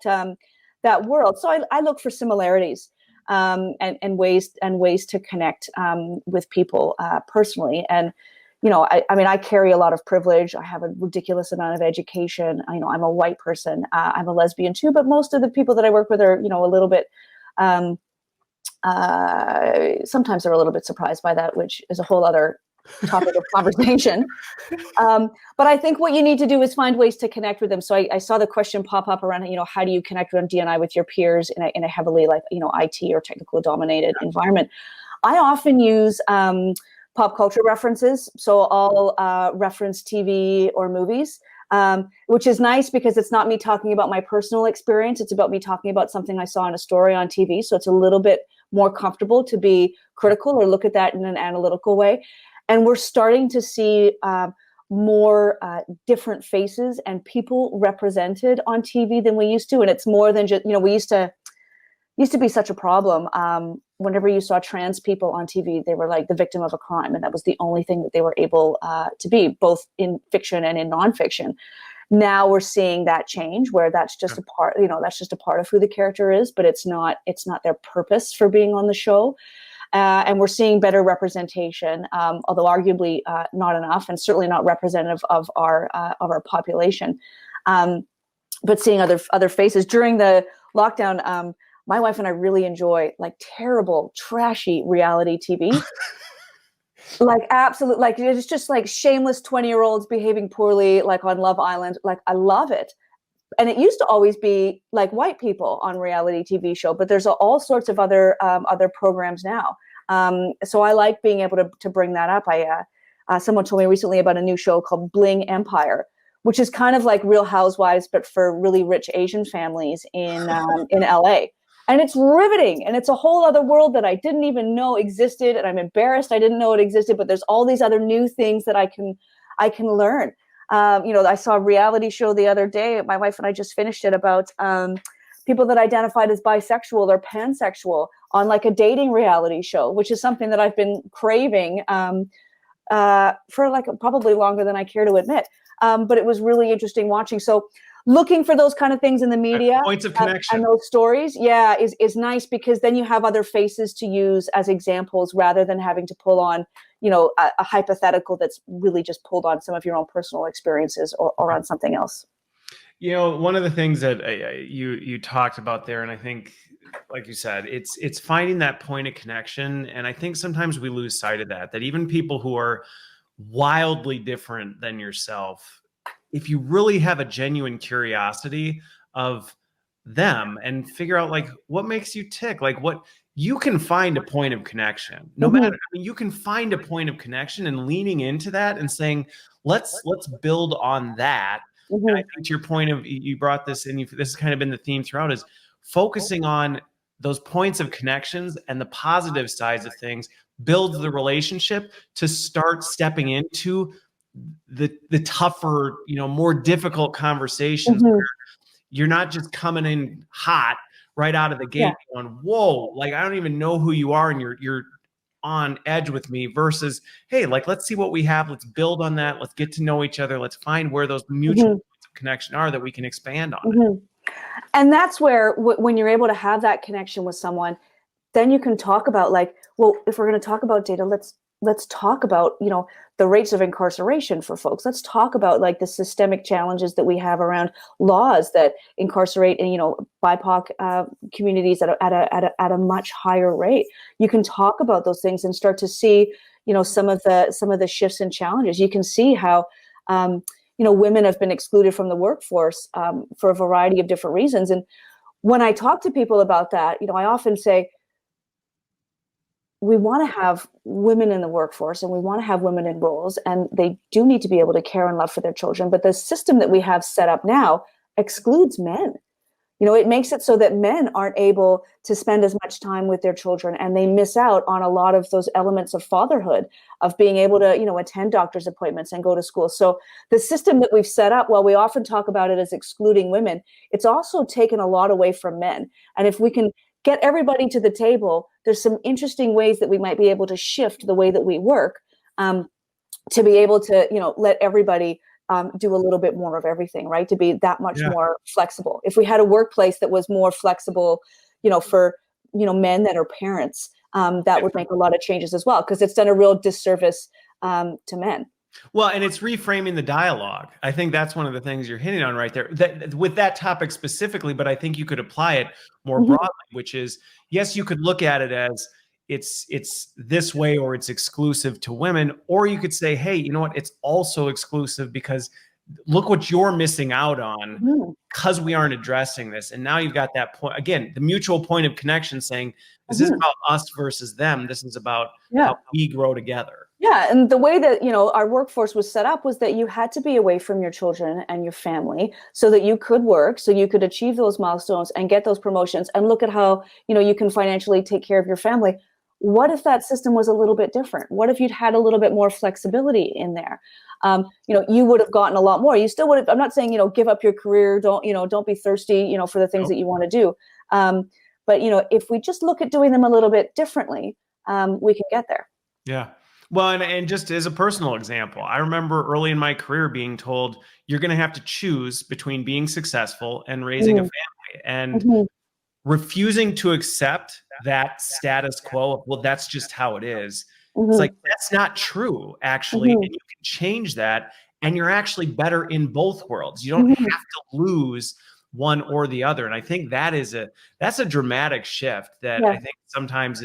that world. So I look for similarities and ways to connect with people personally. And you know, I mean, I carry a lot of privilege. I have a ridiculous amount of education. I know I'm a white person. I'm a lesbian too, but most of the people that I work with are, you know, a little bit. Sometimes they're a little bit surprised by that, which is a whole other topic of conversation. But I think what you need to do is find ways to connect with them. So I saw the question pop up around, you know, how do you connect with D&I with your peers in a heavily, like, you know, IT or technical dominated environment? I often use pop culture references. So I'll reference TV or movies, which is nice because it's not me talking about my personal experience. It's about me talking about something I saw in a story on TV. So it's a little bit more comfortable to be critical or look at that in an analytical way. And we're starting to see more different faces and people represented on TV than we used to. And it's more than just, you know, we used to be such a problem. Whenever you saw trans people on TV, they were like the victim of a crime. And that was the only thing that they were able to be, both in fiction and in nonfiction. Now we're seeing that change where that's just a part, you know, that's just a part of who the character is, but it's not their purpose for being on the show. And we're seeing better representation, although arguably not enough, and certainly not representative of our population. But seeing other faces during the lockdown, my wife and I really enjoy like terrible, trashy reality TV. Like absolute, like it's just like shameless 20-year-olds behaving poorly, like on Love Island. Like I love it. And it used to always be like white people on reality TV show, but there's all sorts of other programs now. So I like being able to bring that up. Someone told me recently about a new show called Bling Empire, which is kind of like Real Housewives, but for really rich Asian families in LA. And it's riveting, and it's a whole other world that I didn't even know existed, and I'm embarrassed I didn't know it existed. But there's all these other new things that I can learn. You know, I saw a reality show the other day. My wife and I just finished it about people that identified as bisexual or pansexual on like a dating reality show, which is something that I've been craving for like probably longer than I care to admit. But it was really interesting watching. So looking for those kind of things in the media, points of connection, and those stories, is nice, because then you have other faces to use as examples rather than having to pull on, you know, a hypothetical that's really just pulled on some of your own personal experiences or on something else. You know, one of the things that you talked about there, and I think, like you said, it's finding that point of connection. And I think sometimes we lose sight of that even people who are wildly different than yourself, if you really have a genuine curiosity of them and figure out like what makes you tick, like what you can find a point of connection, no matter, I mean, you can find a point of connection, and leaning into that and saying, let's build on that. And I think to your point of, you brought this in, this has kind of been the theme throughout, is focusing on those points of connections and the positive sides of things builds the relationship to start stepping into the tougher, more difficult conversations Mhm. where you're not just coming in hot right out of the gate going, whoa, like I don't even know who you are, and you're on edge with me, versus, hey, like, let's see what we have, let's build on that, let's get to know each other, let's find where those mutual Mhm. points of connection are that we can expand on it. Mhm. And that's where when you're able to have that connection with someone, then you can talk about, like, well, if we're going to talk about data, let's talk about, the rates of incarceration for folks. Let's talk about, like, the systemic challenges that we have around laws that incarcerate, BIPOC communities at a much higher rate. You can talk about those things and start to see, some of the shifts and challenges. You can see how women have been excluded from the workforce for a variety of different reasons. And when I talk to people about that, I often say, we want to have women in the workforce and we want to have women in roles, and they do need to be able to care and love for their children. But the system that we have set up now excludes men. It makes it so that men aren't able to spend as much time with their children, and they miss out on a lot of those elements of fatherhood, of being able to, attend doctor's appointments and go to school. So the system that we've set up, while we often talk about it as excluding women, it's also taken a lot away from men. And if we can get everybody to the table, there's some interesting ways that we might be able to shift the way that we work, to be able to, let everybody do a little bit more of everything, right? To be that much more flexible. If we had a workplace that was more flexible, for, men that are parents, that would make a lot of changes as well, because it's done a real disservice to men. Well, and it's reframing the dialogue. I think that's one of the things you're hitting on right there, that with that topic specifically, but I think you could apply it more broadly, which is, yes, you could look at it as it's this way, or it's exclusive to women, or you could say, hey, you know what? It's also exclusive because look what you're missing out on because we aren't addressing this. And now you've got that point, again, the mutual point of connection, saying this isn't about us versus them. This is about how we grow together. Yeah, and the way that, our workforce was set up was that you had to be away from your children and your family so that you could work, so you could achieve those milestones and get those promotions and look at how, you can financially take care of your family. What if that system was a little bit different? What if you'd had a little bit more flexibility in there? You would have gotten a lot more. You still would have, I'm not saying, give up your career, don't be thirsty, for the things that you want to do. But, if we just look at doing them a little bit differently, we can get there. Yeah. Well, and just as a personal example, I remember early in my career being told, you're going to have to choose between being successful and raising a family, and refusing to accept that status quo. Well, that's just how it is. It's like, that's not true, actually. And you can change that, and you're actually better in both worlds. You don't have to lose one or the other. And I think that's a dramatic shift that I think sometimes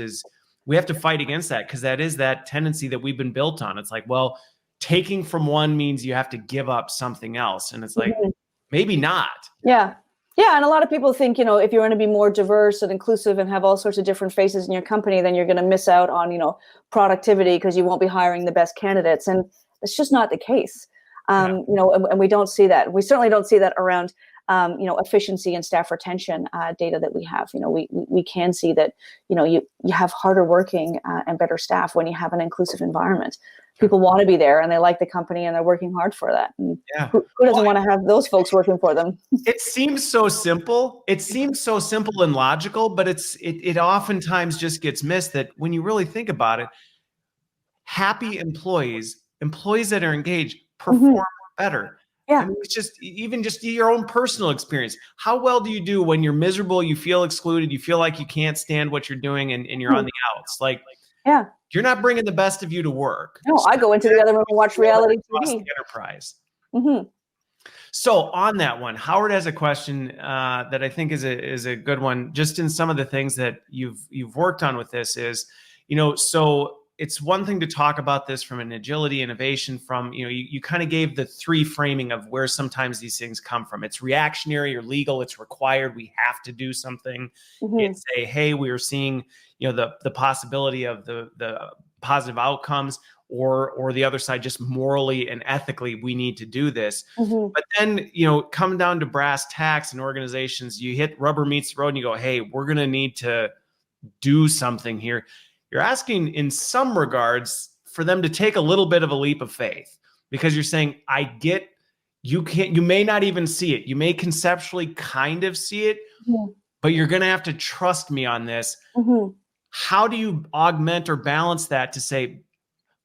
we have to fight against that, because that is that tendency that we've been built on. It's like, well, taking from one means you have to give up something else. And it's like, maybe not. Yeah. Yeah. And a lot of people think, if you want to be more diverse and inclusive and have all sorts of different faces in your company, then you're going to miss out on, productivity, because you won't be hiring the best candidates. And it's just not the case. And we don't see that. We certainly don't see that around efficiency and staff retention data that we have. We can see that, you have harder working and better staff when you have an inclusive environment. People want to be there, and they like the company, and they're working hard for that. And who doesn't want to have those folks working for them? It seems so simple. It seems so simple and logical, but it oftentimes just gets missed, that when you really think about it, happy employees that are engaged, perform better. Yeah. I mean, it's just even just your own personal experience. How well do you do when you're miserable, you feel excluded, you feel like you can't stand what you're doing, and you're on the outs? Like, you're not bringing the best of you to work. No, I go into the other room and watch reality across TV. the enterprise. So on that one, Howard has a question that I think is a good one. Just in some of the things that you've worked on with this is, so it's one thing to talk about this from an agility innovation from, you kind of gave the three framing of where sometimes these things come from. It's reactionary or legal. It's required. We have to do something. It's a, hey, we are seeing, the possibility of the positive outcomes, or the other side, just morally and ethically, we need to do this. But then, come down to brass tacks and organizations, you hit rubber meets the road and you go, hey, we're going to need to do something here. You're asking in some regards for them to take a little bit of a leap of faith. because you're saying, I get, you may not even see it. You may conceptually kind of see it, but you're going to have to trust me on this. How do you augment or balance that to say,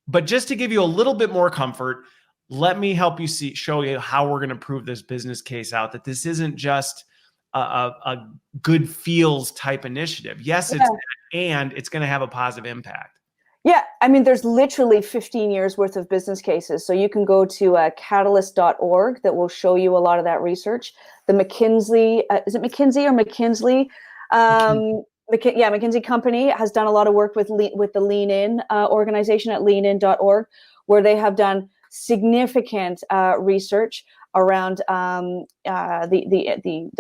but just to give you a little bit more comfort, let me help you show you how we're going to prove this business case out, that this isn't just a good feels type initiative. Yes, it's that, and it's going to have a positive impact. Yeah, I mean, there's literally 15 years worth of business cases. So you can go to catalyst.org that will show you a lot of that research. The McKinsey, is it McKinsey or McKinsey? McKinsey Company has done a lot of work with the Lean In organization at leanin.org, where they have done significant research around the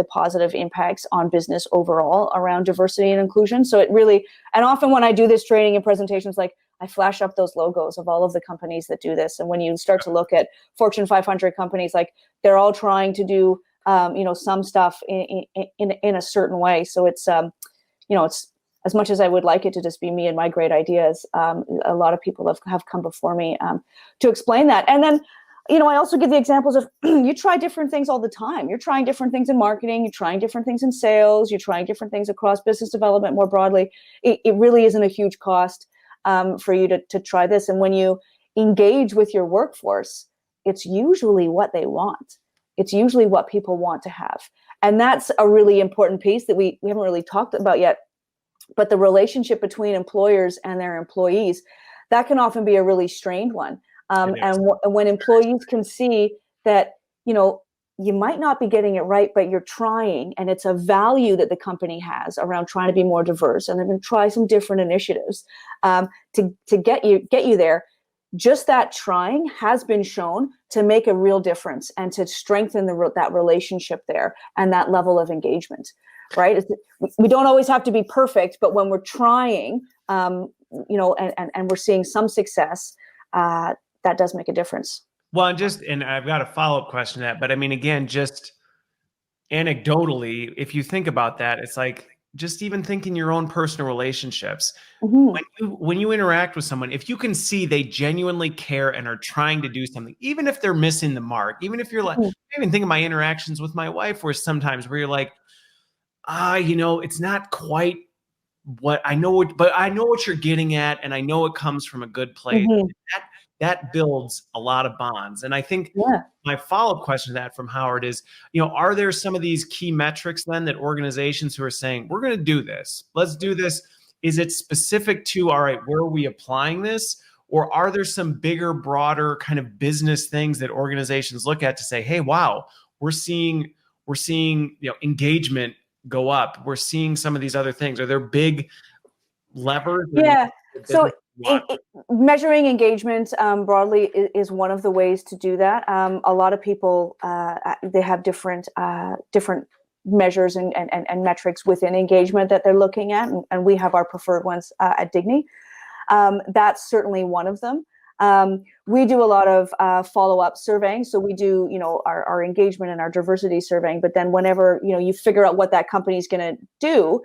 positive impacts on business overall around diversity and inclusion. So it really, and often when I do this training and presentations, like I flash up those logos of all of the companies that do this. And when you start to look at Fortune 500 companies, like they're all trying to do, some stuff in a certain way. So it's, it's, as much as I would like it to just be me and my great ideas, a lot of people have come before me to explain that. And then, I also give the examples of you try different things all the time. You're trying different things in marketing. You're trying different things in sales. You're trying different things across business development more broadly. It really isn't a huge cost for you to try this. And when you engage with your workforce, it's usually what they want. It's usually what people want to have. And that's a really important piece that we haven't really talked about yet. But the relationship between employers and their employees, that can often be a really strained one. And when employees can see that, you might not be getting it right, but you're trying, and it's a value that the company has around trying to be more diverse, and they're going to try some different initiatives to get you there. Just that trying has been shown to make a real difference and to strengthen that relationship there and that level of engagement. Right? We don't always have to be perfect, but when we're trying, and we're seeing some success, that does make a difference. Well, and I've got a follow-up question to that, but I mean, again, just anecdotally, if you think about that, it's like, just even think in your own personal relationships. When you interact with someone, if you can see they genuinely care and are trying to do something, even if they're missing the mark, even if you're like, I even think of my interactions with my wife, where you're like, it's not quite what I know, but I know what you're getting at, and I know it comes from a good place. That builds a lot of bonds. And I think my follow-up question to that from Howard is, are there some of these key metrics then that organizations who are saying, we're going to do this, let's do this. Is it specific to, all right, where are we applying this? Or are there some bigger, broader kind of business things that organizations look at to say, hey, wow, we're seeing, engagement go up. We're seeing some of these other things. Are there big levers? Yeah. So measuring engagement broadly is one of the ways to do that. A lot of people, they have different measures and metrics within engagement that they're looking at. And we have our preferred ones at Dignii. That's certainly one of them. We do a lot of follow-up surveying. So we do, our engagement and our diversity surveying. But then whenever, you figure out what that company is going to do,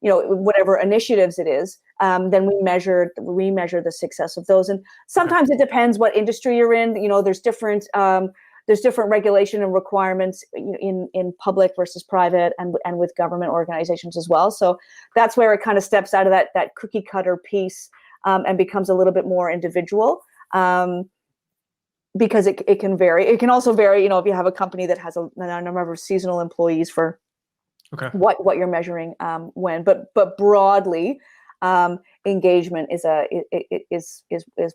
whatever initiatives it is, then we measure the success of those. And sometimes it depends what industry you're in. There's different regulation and requirements in public versus private and with government organizations as well. So that's where it kind of steps out of that cookie cutter piece and becomes a little bit more individual, because it can vary. It can also vary, if you have a company that has a number of seasonal employees for what you're measuring when, but broadly, engagement is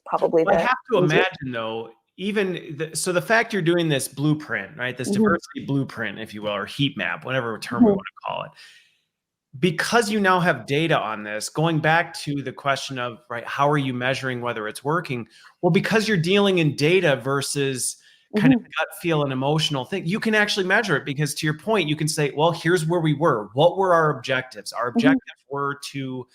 probably. I have to imagine though, so the fact you're doing this blueprint, right? This diversity blueprint, if you will, or heat map, whatever term we want to call it. Because you now have data on this, going back to the question of, right, how are you measuring whether it's working? Well, because you're dealing in data versus kind of gut feel and emotional thing, you can actually measure it, because to your point, you can say, well, here's where we were. What were our objectives? Our objectives were to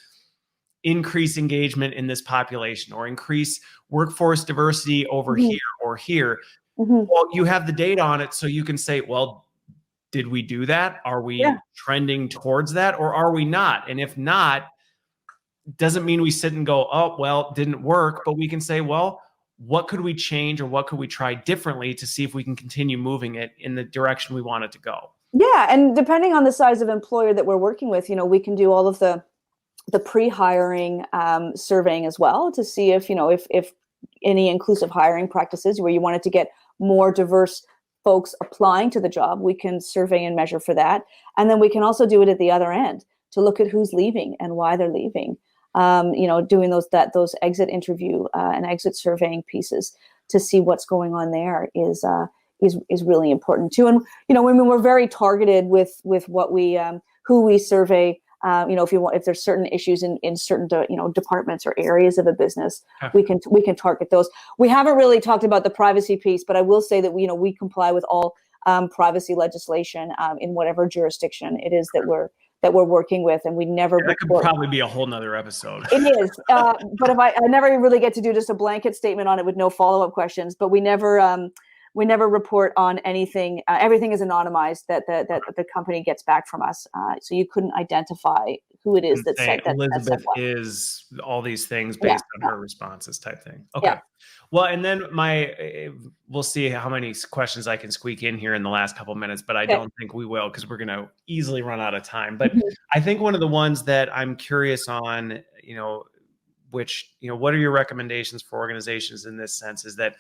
increase engagement in this population, or increase workforce diversity over here or here. Well, you have the data on it, so you can say, well, did we do that? Are we trending towards that, or are we not? And if not, doesn't mean we sit and go, oh, well, didn't work. But we can say, well, what could we change or what could we try differently to see if we can continue moving it in the direction we want it to go? Yeah, and depending on the size of employer that we're working with, we can do all of the pre-hiring surveying as well to see if any inclusive hiring practices where you wanted to get more diverse folks applying to the job, we can survey and measure for that. And then we can also do it at the other end to look at who's leaving and why they're leaving. Doing those exit interview and exit surveying pieces to see what's going on there is really important too. And when we're very targeted with what we who we survey. If there's certain issues in certain departments or areas of a business, we can target those. We haven't really talked about the privacy piece, but I will say that we comply with all privacy legislation in whatever jurisdiction it is that we're working with, and we never. That could probably be a whole nother episode. It is, but if I never really get to do just a blanket statement on it with no follow-up questions, but we never report on anything. Everything is anonymized that the company gets back from us. So you couldn't identify who it is that said that. Elisabeth is all these things based on her responses type thing. Okay. Yeah. Well, and then we'll see how many questions I can squeak in here in the last couple of minutes, but I don't think we will because we're going to easily run out of time. But I think one of the ones that I'm curious on, which, what are your recommendations for organizations in this sense is that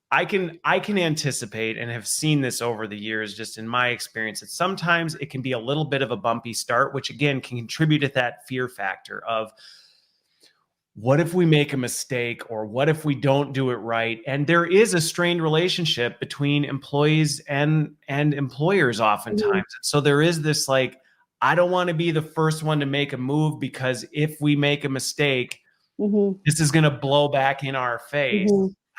I can anticipate and have seen this over the years, just in my experience, that sometimes it can be a little bit of a bumpy start, which again can contribute to that fear factor of what if we make a mistake or what if we don't do it right? And there is a strained relationship between employees and employers oftentimes. So there is this I don't want to be the first one to make a move because if we make a mistake, this is going to blow back in our face.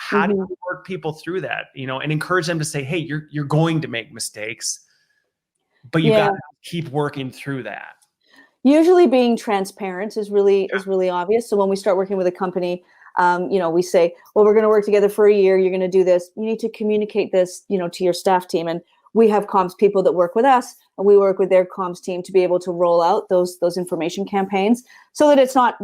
How do you work people through that, and encourage them to say, hey, you're going to make mistakes, but you got to keep working through that. Usually being transparent is really obvious. So when we start working with a company, we say, well, we're going to work together for a year. You're going to do this. You need to communicate this, to your staff team. And we have comms people that work with us, and we work with their comms team to be able to roll out those information campaigns so that it's not,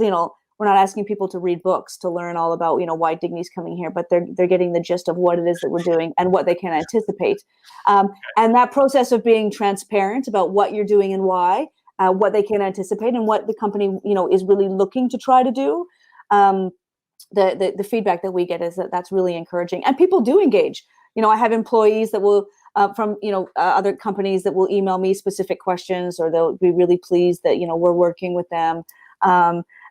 we're not asking people to read books to learn all about, why Dignii is coming here, but they're getting the gist of what it is that we're doing and what they can anticipate. And that process of being transparent about what you're doing and why, what they can anticipate and what the company, is really looking to try to do. The feedback that we get is that that's really encouraging, and people do engage. I have employees that will from other companies that will email me specific questions, or they'll be really pleased that we're working with them.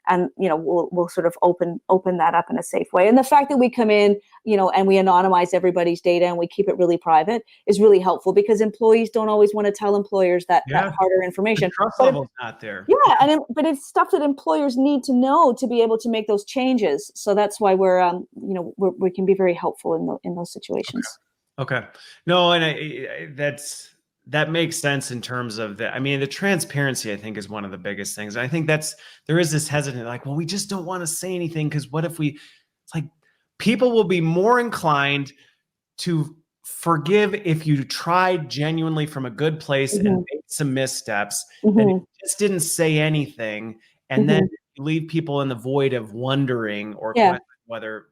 And we'll sort of open that up in a safe way. And the fact that we come in, and we anonymize everybody's data and we keep it really private is really helpful, because employees don't always want to tell employers that harder information. The trust level's not there. Yeah, but it's stuff that employers need to know to be able to make those changes. So that's why we can be very helpful in those situations. Okay. No, and that makes sense in terms of the transparency, I think, is one of the biggest things. And I think there is this hesitant, well, we just don't want to say anything because what if it's people will be more inclined to forgive if you tried genuinely from a good place and made some missteps and you just didn't say anything. And then you leave people in the void of wondering or whether,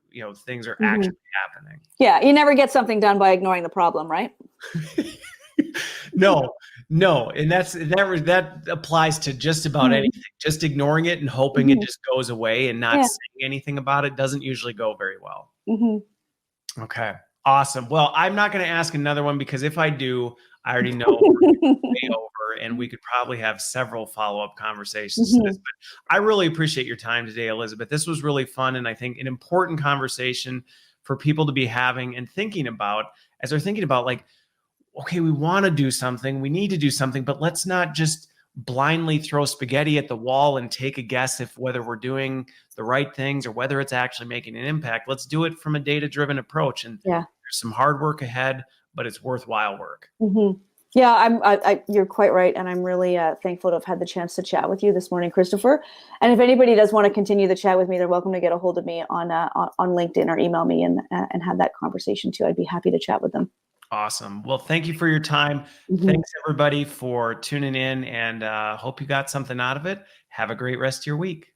things are actually happening. Yeah. You never get something done by ignoring the problem, right? No. And that applies to just about anything. Just ignoring it and hoping it just goes away and not saying anything about it doesn't usually go very well. Okay. Awesome. Well, I'm not going to ask another one, because if I do, I already know we're way over, and we could probably have several follow-up conversations to this. But I really appreciate your time today, Elisabeth. This was really fun, and I think an important conversation for people to be having and thinking about as they're thinking about okay, we want to do something, we need to do something, but let's not just blindly throw spaghetti at the wall and take a guess whether we're doing the right things or whether it's actually making an impact. Let's do it from a data-driven approach. And there's some hard work ahead, but it's worthwhile work. Yeah, you're quite right. And I'm really thankful to have had the chance to chat with you this morning, Christopher. And if anybody does want to continue the chat with me, they're welcome to get a hold of me on LinkedIn or email me and have that conversation too. I'd be happy to chat with them. Awesome. Well, thank you for your time. Thanks, everybody, for tuning in, and hope you got something out of it. Have a great rest of your week.